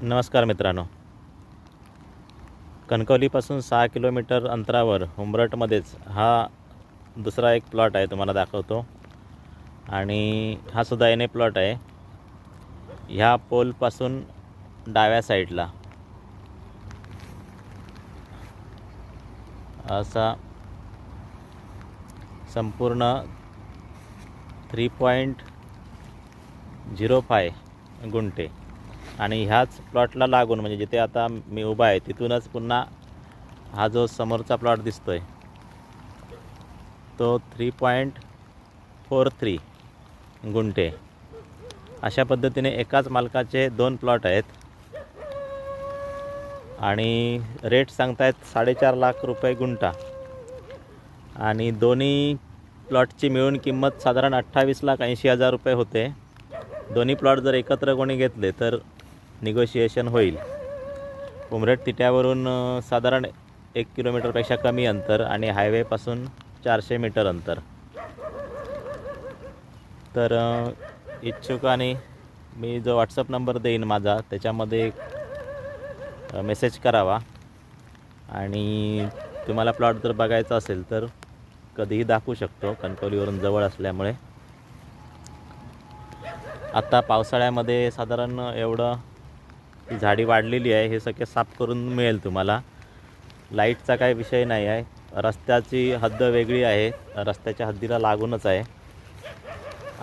नमस्कार मित्रांनो, कणकवलीपासून 6 किलोमीटर अंतरावर उंबरठमध्येच हा दुसरा एक प्लॉट आहे, तुम्हाला दाखवतो. आणि हा सुद्धा एन ए प्लॉट आहे. ह्या पोलपासून डाव्या साईडला असा संपूर्ण 3.05 गुंठे आणि ह्याच प्लॉटला लागून, म्हणजे जिथे आता मी उभा आहे तिथूनच पुन्हा हा जो समोरचा प्लॉट दिसतोय तो 3.43 गुंठे. अशा पद्धतीने एकाच मालकाचे 2 प्लॉट आहेत आणि रेट सांगतायत 4.5 लाख रुपये गुंठा. आणि दोन्ही प्लॉटची मिळून किंमत साधारण 28,80,000 रुपये होते. दोन्ही प्लॉट जर एकत्र कोणी घेतले तर निगोशिएशन होईल. उमरेठ तिट्यावरून साधारण 1 किलोमीटरपेक्षा कमी अंतर आणि हायवेपासून 400 मीटर अंतर. तर इच्छुकाने मी जो व्हॉट्सअप नंबर देईन माझा त्याच्यामध्ये मेसेज करावा. आणि तुम्हाला प्लॉट जर बघायचा असेल तर कधीही दाखवू शकतो, कणकवलीवरून जवळ असल्यामुळे. आता पावसाळ्यामध्ये साधारण एवढं ही झाडी वाढलेली आहे, हे सगळे साफ करून मिळेल तुम्हाला. लाईटचा काही विषय नाही आहे. रस्त्याची हद्द वेगळी आहे, रस्त्याच्या हद्दीला लागूनच आहे.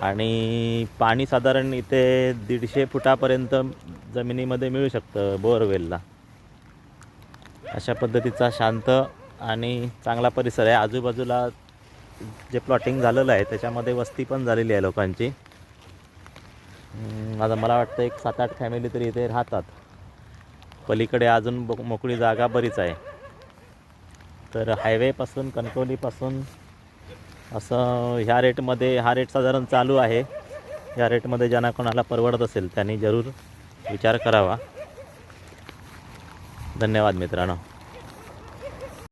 आणि पाणी साधारण इथे 150 फुटापर्यंत जमिनीमध्ये मिळू शकतं बोअरवेलला. अशा पद्धतीचा शांत आणि चांगला परिसर आहे. आजूबाजूला जे प्लॉटिंग झालेलं आहे त्याच्यामध्ये वस्ती पण झालेली आहे लोकांची. आता मला वाटतं एक 7-8 फॅमिली तरी इथे राहतात. पलीकडे अजून मोकळी जागा बरीच आहे. तर हायवेपासून कणकवलीपासून असं ह्या रेटमध्ये, हा रेट साधारण चालू आहे. ह्या रेटमध्ये ज्यांना कोणाला परवडत असेल त्यांनी जरूर विचार करावा. धन्यवाद मित्रांनो.